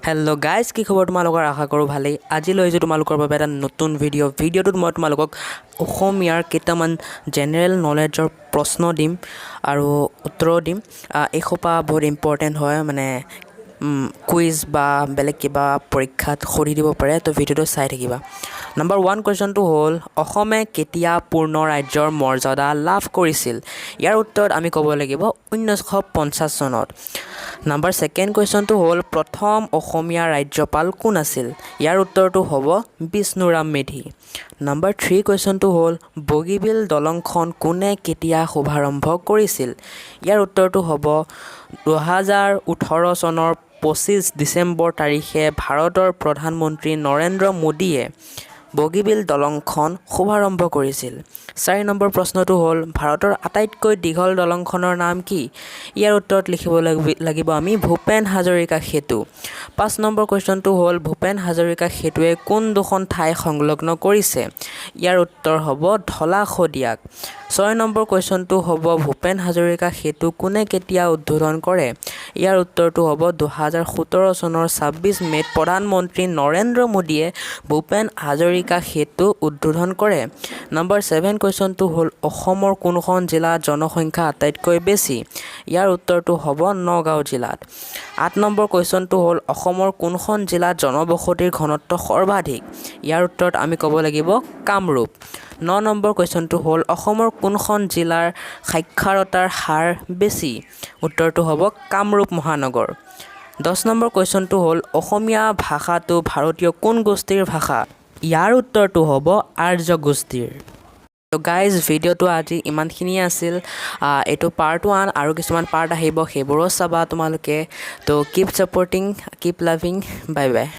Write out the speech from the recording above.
Hello' guys, কি খবৰ তোমালোকৰ? আশা কৰোঁ ভালেই। আজি লৈছোঁ তোমালোকৰ বাবে এটা নতুন ভিডিঅ'টোত মই তোমালোকক অসমীয়াৰ কেইটামান জেনেৰেল নলেজৰ প্ৰশ্ন দিম আৰু উত্তৰো দিম। এইসোপা বহুত ইম্পৰ্টেণ্ট হয়, মানে কুইজ বা বেলেগ কিবা পৰীক্ষাত সুধি দিব পাৰে, তো ভিডিঅ'টো চাই থাকিবা। নম্বৰ 1 কুৱেশ্যনটো হ'ল, অসমে কেতিয়া পূৰ্ণ ৰাজ্যৰ মৰ্যাদা লাভ কৰিছিল? ইয়াৰ উত্তৰত আমি ক'ব লাগিব 1950 চনত। নম্বৰ 2 কুৱেশ্যনটো হ'ল, প্ৰথম অসমীয়া ৰাজ্যপাল কোন আছিল? ইয়াৰ উত্তৰটো হ'ব বিষ্ণুৰাম মেধি। নম্বৰ 3 কুৱেশ্যনটো হ'ল, বগীবিল দলংখন কোনে কেতিয়া শুভাৰম্ভ কৰিছিল? ইয়াৰ উত্তৰটো হ'ব 2018 চনৰ 25 ডিচেম্বৰ তাৰিখে ভাৰতৰ প্ৰধানমন্ত্ৰী নৰেন্দ্ৰ মোদীয়ে বগীবিল দলংখন শুভাৰম্ভ কৰিছিল। 4 নম্বৰ প্ৰশ্নটো হ'ল, ভাৰতৰ আটাইতকৈ দীঘল দলংখনৰ নাম কি? ইয়াৰ উত্তৰত লিখিব লাগিব আমি ভূপেন হাজৰিকা সেতু। 5 নম্বৰ কুৱেশ্যনটো হ'ল, ভূপেন হাজৰিকা সেতুৱে কোন দুখন ঠাই সংলগ্ন কৰিছে? ইয়াৰ উত্তৰ হ'ব ঢলা শদিয়াক। 6 নম্বৰ কুৱেশ্যনটো হ'ব, ভূপেন হাজৰিকা সেতু কোনে কেতিয়া উদ্বোধন কৰে? ইয়াৰ উত্তৰটো হ'ব 2017 চনৰ 26 মে'ত প্ৰধানমন্ত্ৰী নৰেন্দ্ৰ মোদীয়ে ভূপেন হাজৰিকা সেতু উদ্বোধন কৰে। নম্বৰ 7 কুৱেশ্যনটো হ'ল, অসমৰ কোনখন জিলাত জনসংখ্যা আটাইতকৈ বেছি? ইয়াৰ উত্তৰটো হ'ব নগাঁও জিলাত। 8 নম্বৰ কুৱেশ্যনটো হ'ল, অসমৰ কোনখন জিলাত জনবসতিৰ ঘনত্ব সৰ্বাধিক? ইয়াৰ উত্তৰত আমি ক'ব লাগিব কামৰূপ। 9 নম্বৰ কুৱেশ্যনটো হ'ল, অসমৰ কোনখন জিলাৰ সাক্ষৰতাৰ হাৰ বেছি? উত্তৰটো হ'ব কামৰূপ মহানগৰ। 10 নম্বৰ কুৱেশ্যনটো হ'ল, অসমীয়া ভাষাটো ভাৰতীয় কোন গোষ্ঠীৰ ভাষা? ইয়াৰ উত্তৰটো হ'ব আৰ্য গোষ্ঠীৰ। তো গাইজ, ভিডিঅ'টো আজি ইমানখিনিয়ে আছিল। এইটো পাৰ্ট 1 আৰু কিছুমান পাৰ্ট আহিব, সেইবোৰো চাবা তোমালোকে। তো keep supporting, keep loving, bye bye.